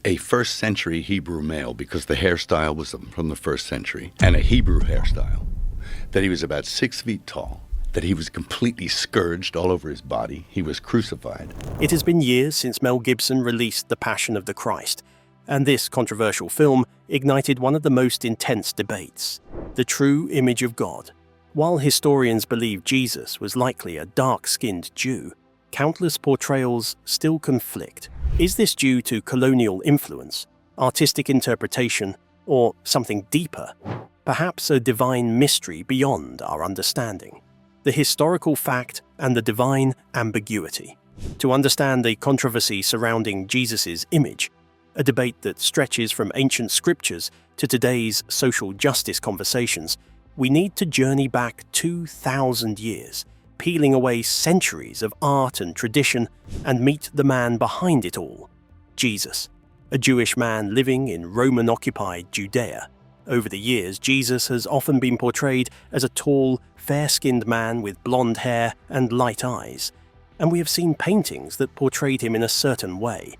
a first century Hebrew male, because the hairstyle was from the first century, and a Hebrew hairstyle, that he was about 6 feet tall, that he was completely scourged all over his body, he was crucified. It has been years since Mel Gibson released The Passion of the Christ, and this controversial film ignited one of the most intense debates: the true image of God. While historians believe Jesus was likely a dark-skinned Jew, countless portrayals still conflict. Is this due to colonial influence, artistic interpretation, or something deeper? Perhaps a divine mystery beyond our understanding. The historical fact and the divine ambiguity. To understand the controversy surrounding Jesus' image, a debate that stretches from ancient scriptures to today's social justice conversations, we need to journey back 2,000 years, peeling away centuries of art and tradition, and meet the man behind it all, Jesus, a Jewish man living in Roman-occupied Judea. Over the years, Jesus has often been portrayed as a tall, fair-skinned man with blonde hair and light eyes, and we have seen paintings that portrayed him in a certain way.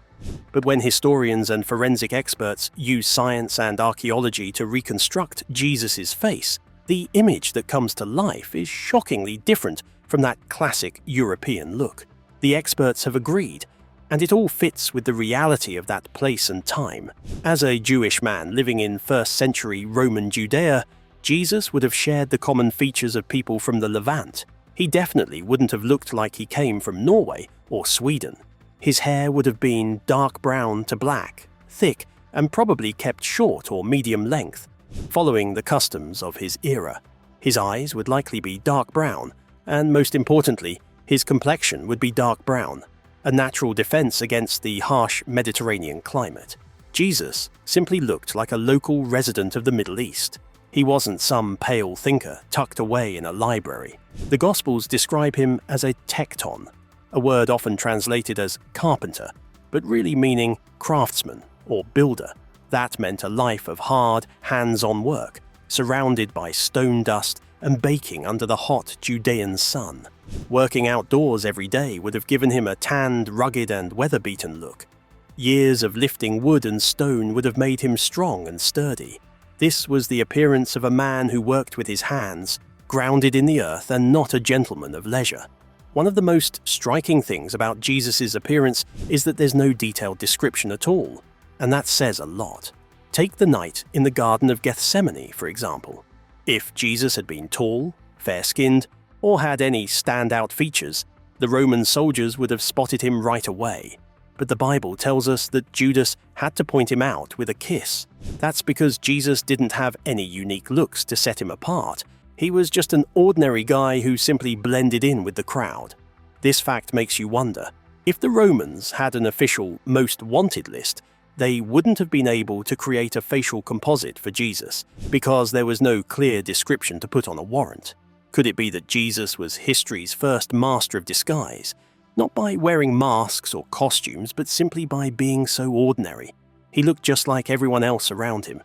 But when historians and forensic experts use science and archaeology to reconstruct Jesus' face, the image that comes to life is shockingly different from that classic European look. The experts have agreed, and it all fits with the reality of that place and time. As a Jewish man living in first-century Roman Judea, Jesus would have shared the common features of people from the Levant. He definitely wouldn't have looked like he came from Norway or Sweden. His hair would have been dark brown to black, thick, and probably kept short or medium length, following the customs of his era. His eyes would likely be dark brown, and most importantly, his complexion would be dark brown, a natural defense against the harsh Mediterranean climate. Jesus simply looked like a local resident of the Middle East. He wasn't some pale thinker tucked away in a library. The Gospels describe him as a tekton, a word often translated as carpenter, but really meaning craftsman or builder. That meant a life of hard, hands-on work, surrounded by stone dust and baking under the hot Judean sun. Working outdoors every day would have given him a tanned, rugged and weather-beaten look. Years of lifting wood and stone would have made him strong and sturdy. This was the appearance of a man who worked with his hands, grounded in the earth and not a gentleman of leisure. One of the most striking things about Jesus' appearance is that there's no detailed description at all, and that says a lot. Take the night in the Garden of Gethsemane, for example. If Jesus had been tall, fair-skinned, or had any standout features, the Roman soldiers would have spotted him right away. But the Bible tells us that Judas had to point him out with a kiss. That's because Jesus didn't have any unique looks to set him apart. He was just an ordinary guy who simply blended in with the crowd. This fact makes you wonder, if the Romans had an official most wanted list, they wouldn't have been able to create a facial composite for Jesus, because there was no clear description to put on a warrant. Could it be that Jesus was history's first master of disguise, not by wearing masks or costumes, but simply by being so ordinary? He looked just like everyone else around him.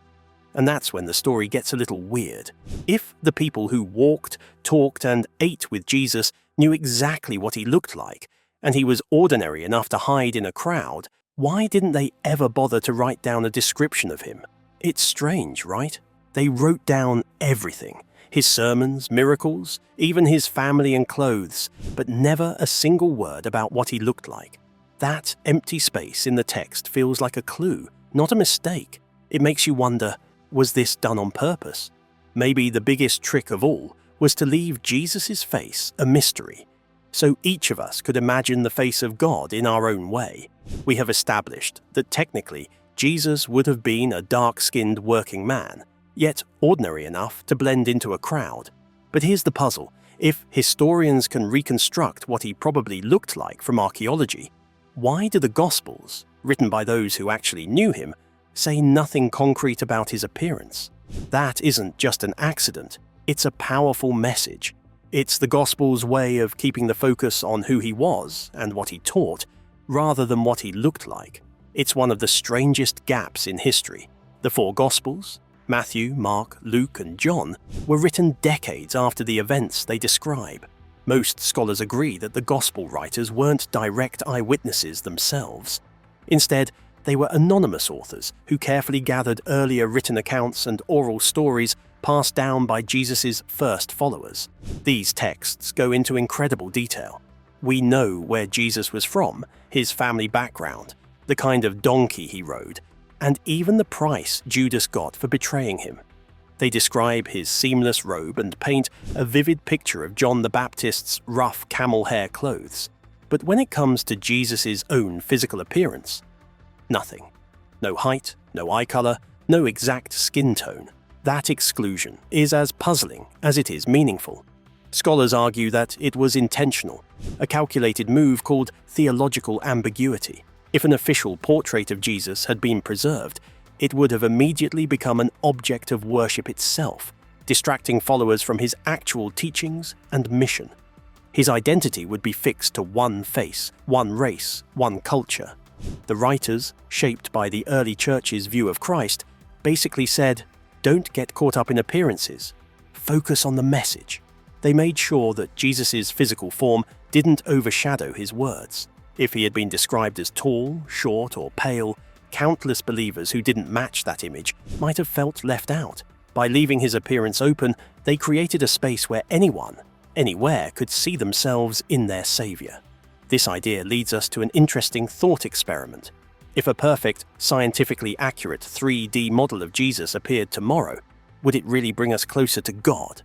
And that's when the story gets a little weird. If the people who walked, talked, and ate with Jesus knew exactly what he looked like, and he was ordinary enough to hide in a crowd, why didn't they ever bother to write down a description of him? It's strange, right? They wrote down everything. His sermons, miracles, even his family and clothes, but never a single word about what he looked like. That empty space in the text feels like a clue, not a mistake. It makes you wonder, was this done on purpose? Maybe the biggest trick of all was to leave Jesus' face a mystery, so each of us could imagine the face of God in our own way. We have established that technically Jesus would have been a dark-skinned working man, yet ordinary enough to blend into a crowd. But here's the puzzle. If historians can reconstruct what he probably looked like from archaeology, why do the Gospels, written by those who actually knew him, say nothing concrete about his appearance? That isn't just an accident, it's a powerful message. It's the Gospel's way of keeping the focus on who he was and what he taught, rather than what he looked like. It's one of the strangest gaps in history. The four Gospels, Matthew, Mark, Luke, and John, were written decades after the events they describe. Most scholars agree that the Gospel writers weren't direct eyewitnesses themselves. Instead, They were anonymous authors who carefully gathered earlier written accounts and oral stories passed down by Jesus' first followers. These texts go into incredible detail. We know where Jesus was from, his family background, the kind of donkey he rode, and even the price Judas got for betraying him. They describe his seamless robe and paint a vivid picture of John the Baptist's rough camel hair clothes. But when it comes to Jesus' own physical appearance, nothing. No height, no eye color, no exact skin tone. That exclusion is as puzzling as it is meaningful. Scholars argue that it was intentional, a calculated move called theological ambiguity. If an official portrait of Jesus had been preserved, it would have immediately become an object of worship itself, distracting followers from his actual teachings and mission. His identity would be fixed to one face, one race, one culture. The writers, shaped by the early church's view of Christ, basically said, "Don't get caught up in appearances. Focus on the message." They made sure that Jesus' physical form didn't overshadow his words. If he had been described as tall, short, or pale, countless believers who didn't match that image might have felt left out. By leaving his appearance open, they created a space where anyone, anywhere, could see themselves in their Savior. This idea leads us to an interesting thought experiment. If a perfect, scientifically accurate 3D model of Jesus appeared tomorrow, would it really bring us closer to God?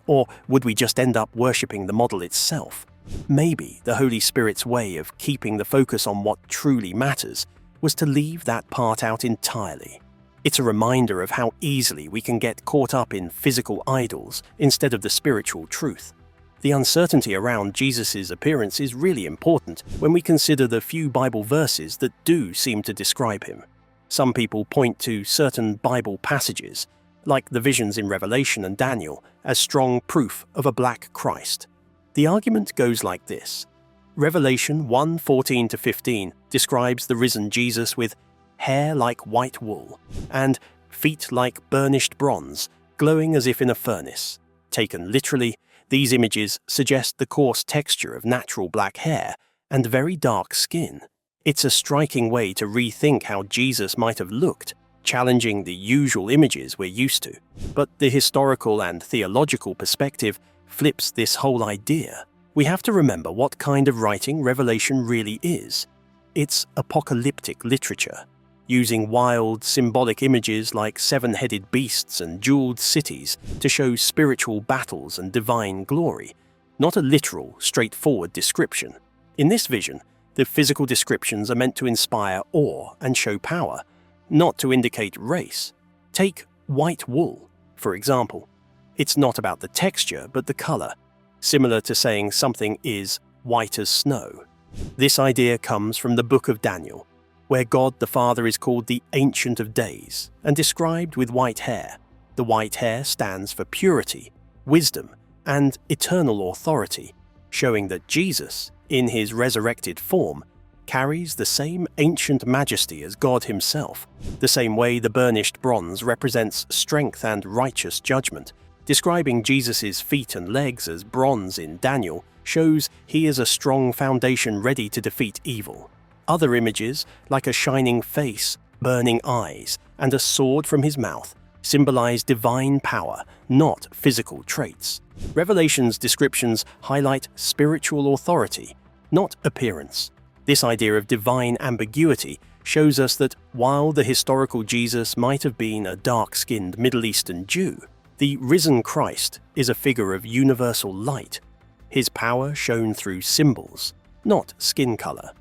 Or would we just end up worshipping the model itself? Maybe the Holy Spirit's way of keeping the focus on what truly matters was to leave that part out entirely. It's a reminder of how easily we can get caught up in physical idols instead of the spiritual truth. The uncertainty around Jesus' appearance is really important when we consider the few Bible verses that do seem to describe him. Some people point to certain Bible passages, like the visions in Revelation and Daniel, as strong proof of a black Christ. The argument goes like this. Revelation 1:14-15 describes the risen Jesus with hair like white wool and feet like burnished bronze, glowing as if in a furnace. Taken literally, these images suggest the coarse texture of natural black hair and very dark skin. It's a striking way to rethink how Jesus might have looked, challenging the usual images we're used to. But the historical and theological perspective flips this whole idea. We have to remember what kind of writing Revelation really is. It's apocalyptic literature, using wild, symbolic images like seven-headed beasts and jeweled cities to show spiritual battles and divine glory, not a literal, straightforward description. In this vision, the physical descriptions are meant to inspire awe and show power, not to indicate race. Take white wool, for example. It's not about the texture, but the color, similar to saying something is white as snow. This idea comes from the book of Daniel, where God the Father is called the Ancient of Days and described with white hair. The white hair stands for purity, wisdom, and eternal authority, showing that Jesus, in his resurrected form, carries the same ancient majesty as God himself, the same way the burnished bronze represents strength and righteous judgment. Describing Jesus' feet and legs as bronze in Daniel shows he is a strong foundation ready to defeat evil. Other images, like a shining face, burning eyes, and a sword from his mouth, symbolize divine power, not physical traits. Revelation's descriptions highlight spiritual authority, not appearance. This idea of divine ambiguity shows us that while the historical Jesus might have been a dark-skinned Middle Eastern Jew, the risen Christ is a figure of universal light, his power shown through symbols, not skin color.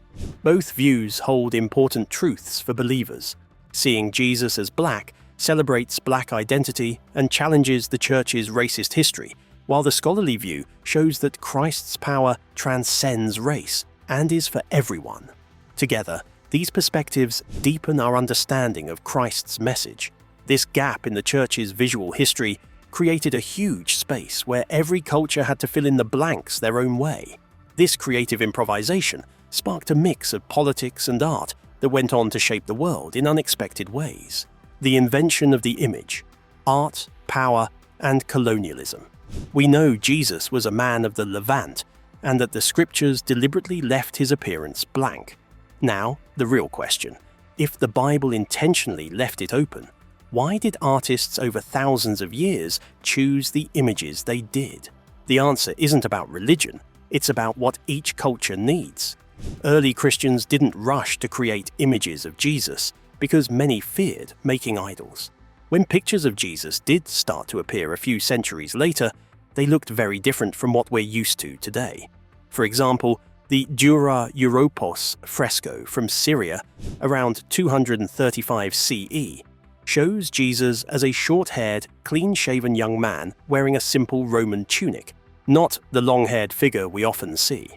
Both views hold important truths for believers. Seeing Jesus as black celebrates black identity and challenges the church's racist history, while the scholarly view shows that Christ's power transcends race and is for everyone. Together, these perspectives deepen our understanding of Christ's message. This gap in the church's visual history created a huge space where every culture had to fill in the blanks their own way. This creative improvisation sparked a mix of politics and art that went on to shape the world in unexpected ways. The invention of the image, art, power, and colonialism. We know Jesus was a man of the Levant, and that the scriptures deliberately left his appearance blank. Now, the real question. If the Bible intentionally left it open, why did artists over thousands of years choose the images they did? The answer isn't about religion, it's about what each culture needs. Early Christians didn't rush to create images of Jesus because many feared making idols. When pictures of Jesus did start to appear a few centuries later, they looked very different from what we're used to today. For example, the Dura Europos fresco from Syria around 235 CE shows Jesus as a short-haired, clean-shaven young man wearing a simple Roman tunic, not the long-haired figure we often see.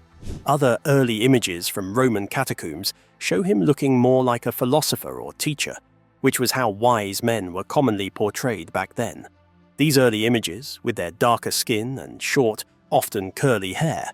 Other early images from Roman catacombs show him looking more like a philosopher or teacher, which was how wise men were commonly portrayed back then. These early images, with their darker skin and short, often curly hair,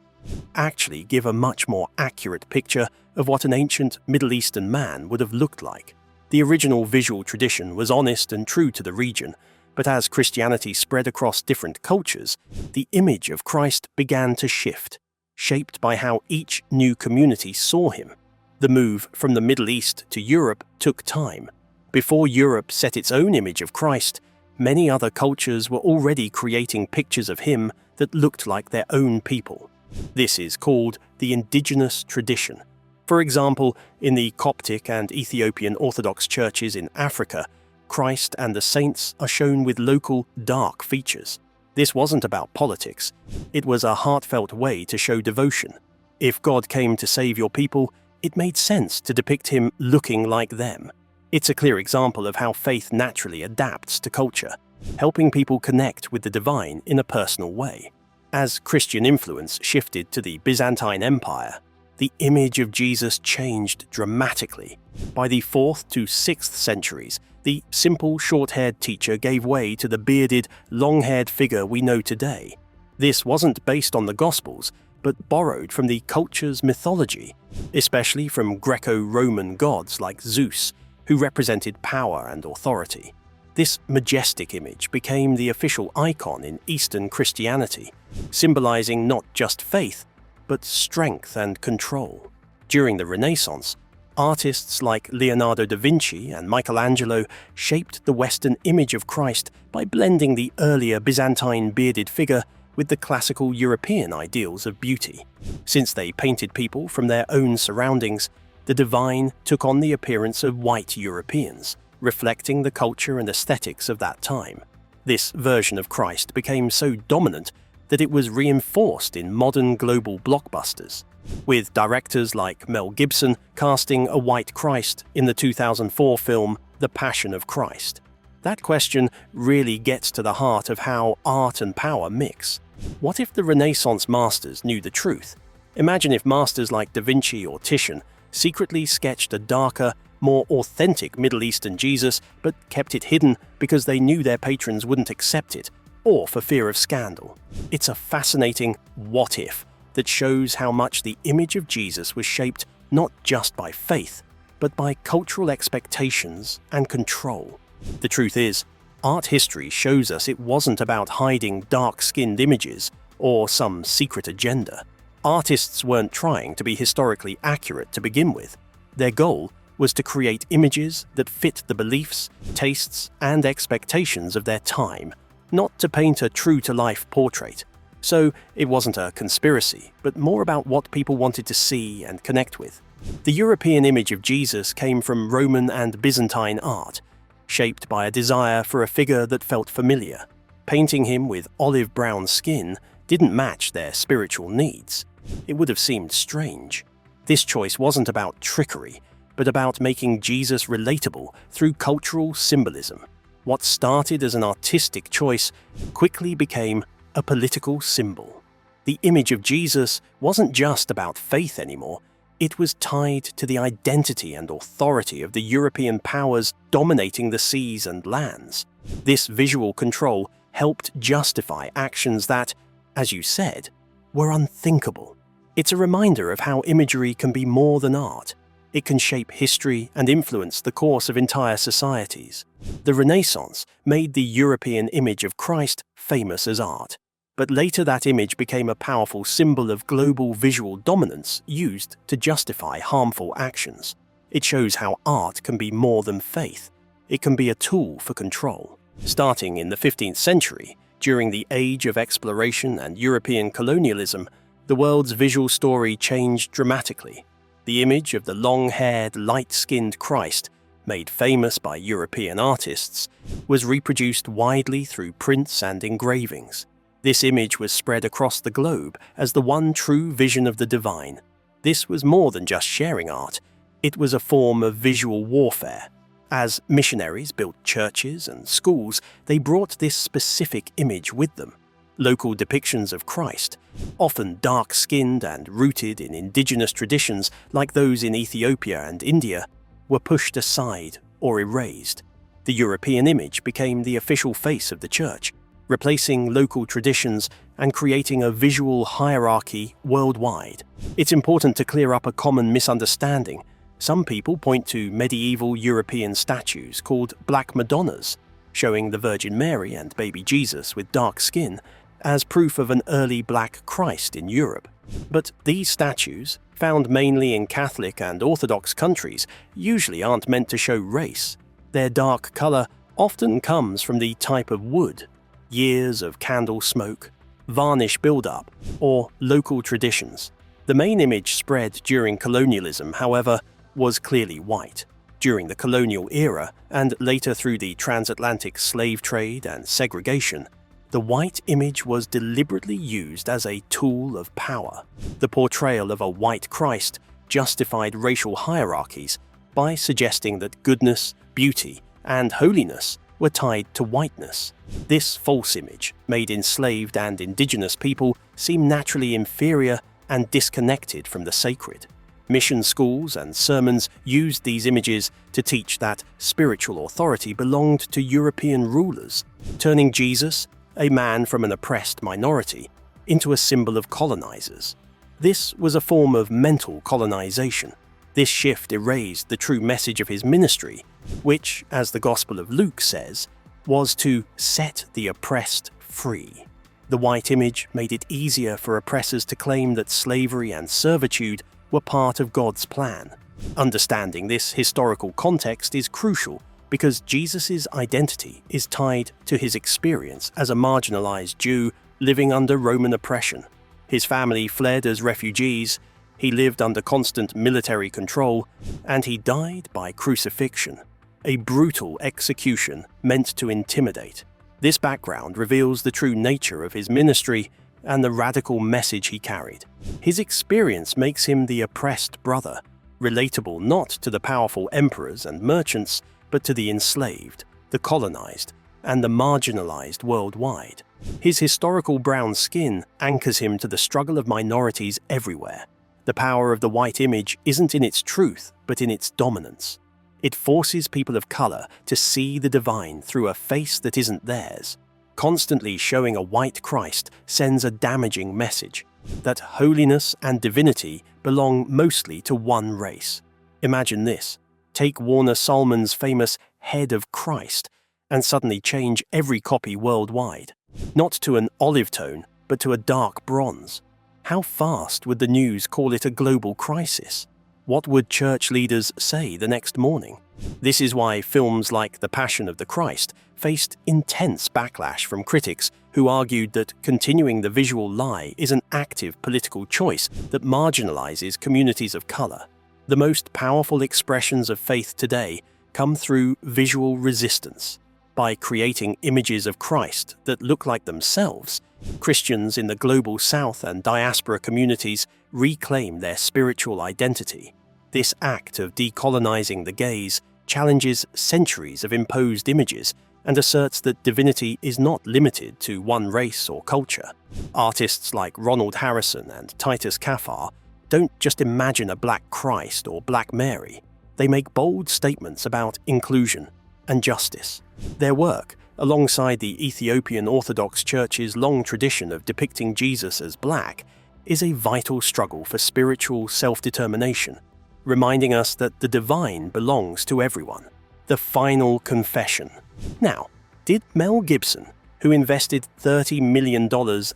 actually give a much more accurate picture of what an ancient Middle Eastern man would have looked like. The original visual tradition was honest and true to the region, but as Christianity spread across different cultures, the image of Christ began to shift, shaped by how each new community saw him. The move from the Middle East to Europe took time. Before Europe set its own image of Christ, many other cultures were already creating pictures of him that looked like their own people. This is called the indigenous tradition. For example, in the Coptic and Ethiopian Orthodox churches in Africa, Christ and the saints are shown with local dark features. This wasn't about politics. It was a heartfelt way to show devotion. If God came to save your people, it made sense to depict him looking like them. It's a clear example of how faith naturally adapts to culture, helping people connect with the divine in a personal way. As Christian influence shifted to the Byzantine Empire, the image of Jesus changed dramatically. By the 4th to 6th centuries, the simple, short-haired teacher gave way to the bearded, long-haired figure we know today. This wasn't based on the Gospels, but borrowed from the culture's mythology, especially from Greco-Roman gods like Zeus, who represented power and authority. This majestic image became the official icon in Eastern Christianity, symbolizing not just faith, but strength and control. During the Renaissance, artists like Leonardo da Vinci and Michelangelo shaped the Western image of Christ by blending the earlier Byzantine bearded figure with the classical European ideals of beauty. Since they painted people from their own surroundings, the divine took on the appearance of white Europeans, reflecting the culture and aesthetics of that time. This version of Christ became so dominant that it was reinforced in modern global blockbusters, with directors like Mel Gibson casting a white Christ in the 2004 film The Passion of Christ. That question really gets to the heart of how art and power mix. What if the Renaissance masters knew the truth? Imagine if masters like Da Vinci or Titian secretly sketched a darker, more authentic Middle Eastern Jesus, but kept it hidden because they knew their patrons wouldn't accept it, or for fear of scandal. It's a fascinating what if that shows how much the image of Jesus was shaped not just by faith, but by cultural expectations and control. The truth is, art history shows us it wasn't about hiding dark-skinned images or some secret agenda. Artists weren't trying to be historically accurate to begin with. Their goal was to create images that fit the beliefs, tastes, and expectations of their time, not to paint a true-to-life portrait. So it wasn't a conspiracy, but more about what people wanted to see and connect with. The European image of Jesus came from Roman and Byzantine art, shaped by a desire for a figure that felt familiar. Painting him with olive-brown skin didn't match their spiritual needs. It would have seemed strange. This choice wasn't about trickery, but about making Jesus relatable through cultural symbolism. What started as an artistic choice quickly became a political symbol. The image of Jesus wasn't just about faith anymore. It was tied to the identity and authority of the European powers dominating the seas and lands. This visual control helped justify actions that, as you said, were unthinkable. It's a reminder of how imagery can be more than art. It can shape history and influence the course of entire societies. The Renaissance made the European image of Christ famous as art, but later that image became a powerful symbol of global visual dominance used to justify harmful actions. It shows how art can be more than faith. It can be a tool for control. Starting in the 15th century, during the age of exploration and European colonialism, the world's visual story changed dramatically. The image of the long-haired, light-skinned Christ, made famous by European artists, was reproduced widely through prints and engravings. This image was spread across the globe as the one true vision of the divine. This was more than just sharing art. It was a form of visual warfare. As missionaries built churches and schools, they brought this specific image with them. Local depictions of Christ, often dark-skinned and rooted in indigenous traditions like those in Ethiopia and India, were pushed aside or erased. The European image became the official face of the church, replacing local traditions and creating a visual hierarchy worldwide. It's important to clear up a common misunderstanding. Some people point to medieval European statues called Black Madonnas, showing the Virgin Mary and baby Jesus with dark skin, as proof of an early black Christ in Europe. But these statues, found mainly in Catholic and Orthodox countries, usually aren't meant to show race. Their dark color often comes from the type of wood, years of candle smoke, varnish buildup, or local traditions. The main image spread during colonialism, however, was clearly white. During the colonial era, and later through the transatlantic slave trade and segregation, the white image was deliberately used as a tool of power. The portrayal of a white Christ justified racial hierarchies by suggesting that goodness, beauty, and holiness were tied to whiteness. This false image made enslaved and indigenous people seem naturally inferior and disconnected from the sacred. Mission schools and sermons used these images to teach that spiritual authority belonged to European rulers, turning Jesus, a man from an oppressed minority, into a symbol of colonizers. This was a form of mental colonization. This shift erased the true message of his ministry, which, as the Gospel of Luke says, was to set the oppressed free. The white image made it easier for oppressors to claim that slavery and servitude were part of God's plan. Understanding this historical context is crucial because Jesus' identity is tied to his experience as a marginalized Jew living under Roman oppression. His family fled as refugees, he lived under constant military control, and he died by crucifixion, a brutal execution meant to intimidate. This background reveals the true nature of his ministry and the radical message he carried. His experience makes him the oppressed brother, relatable not to the powerful emperors and merchants, but to the enslaved, the colonized, and the marginalized worldwide. His historical brown skin anchors him to the struggle of minorities everywhere. The power of the white image isn't in its truth, but in its dominance. It forces people of color to see the divine through a face that isn't theirs. Constantly showing a white Christ sends a damaging message that holiness and divinity belong mostly to one race. Imagine this. Take Warner Salmon's famous Head of Christ and suddenly change every copy worldwide, not to an olive tone, but to a dark bronze. How fast would the news call it a global crisis? What would church leaders say the next morning? This is why films like The Passion of the Christ faced intense backlash from critics who argued that continuing the visual lie is an active political choice that marginalizes communities of color. The most powerful expressions of faith today come through visual resistance. By creating images of Christ that look like themselves, Christians in the global South and diaspora communities reclaim their spiritual identity. This act of decolonizing the gaze challenges centuries of imposed images and asserts that divinity is not limited to one race or culture. Artists like Ronald Harrison and Titus Kaphar don't just imagine a black Christ or black Mary. They make bold statements about inclusion and justice. Their work, alongside the Ethiopian Orthodox Church's long tradition of depicting Jesus as black, is a vital struggle for spiritual self-determination, reminding us that the divine belongs to everyone. The final confession. Now, did Mel Gibson, who invested $30 million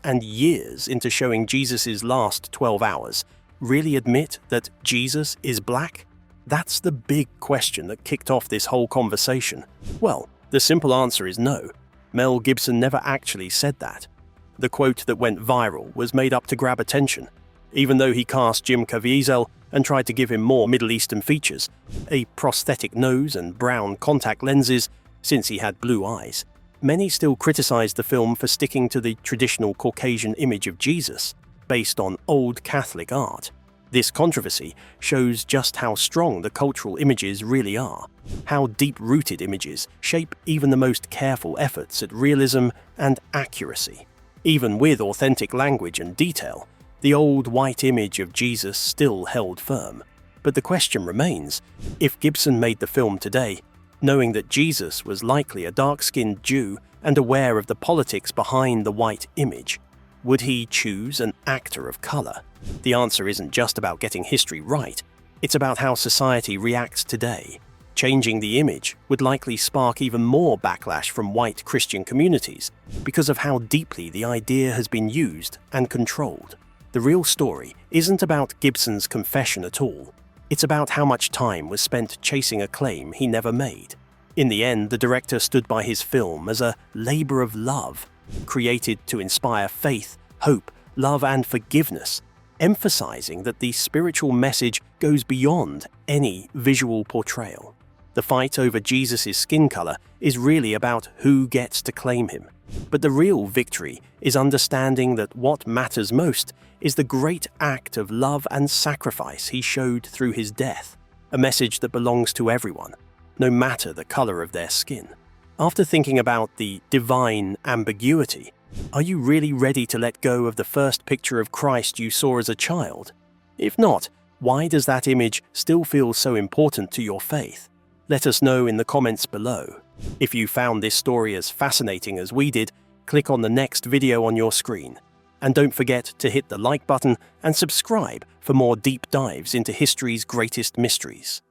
and years into showing Jesus' last 12 hours, really admit that Jesus is black? That's the big question that kicked off this whole conversation. Well, the simple answer is no. Mel Gibson never actually said that. The quote that went viral was made up to grab attention. Even though he cast Jim Caviezel and tried to give him more Middle Eastern features, a prosthetic nose and brown contact lenses, since he had blue eyes, many still criticized the film for sticking to the traditional Caucasian image of Jesus, based on old Catholic art. This controversy shows just how strong the cultural images really are, how deep-rooted images shape even the most careful efforts at realism and accuracy. Even with authentic language and detail, the old white image of Jesus still held firm. But the question remains, if Gibson made the film today, knowing that Jesus was likely a dark-skinned Jew and aware of the politics behind the white image, would he choose an actor of color? The answer isn't just about getting history right, it's about how society reacts today. Changing the image would likely spark even more backlash from white Christian communities because of how deeply the idea has been used and controlled. The real story isn't about Gibson's confession at all. It's about how much time was spent chasing a claim he never made. In the end, the director stood by his film as a labor of love, created to inspire faith, hope, love, and forgiveness, emphasizing that the spiritual message goes beyond any visual portrayal. The fight over Jesus' skin color is really about who gets to claim him. But the real victory is understanding that what matters most is the great act of love and sacrifice he showed through his death, a message that belongs to everyone, no matter the color of their skin. After thinking about the divine ambiguity, are you really ready to let go of the first picture of Christ you saw as a child? If not, why does that image still feel so important to your faith? Let us know in the comments below. If you found this story as fascinating as we did, click on the next video on your screen. And don't forget to hit the like button and subscribe for more deep dives into history's greatest mysteries.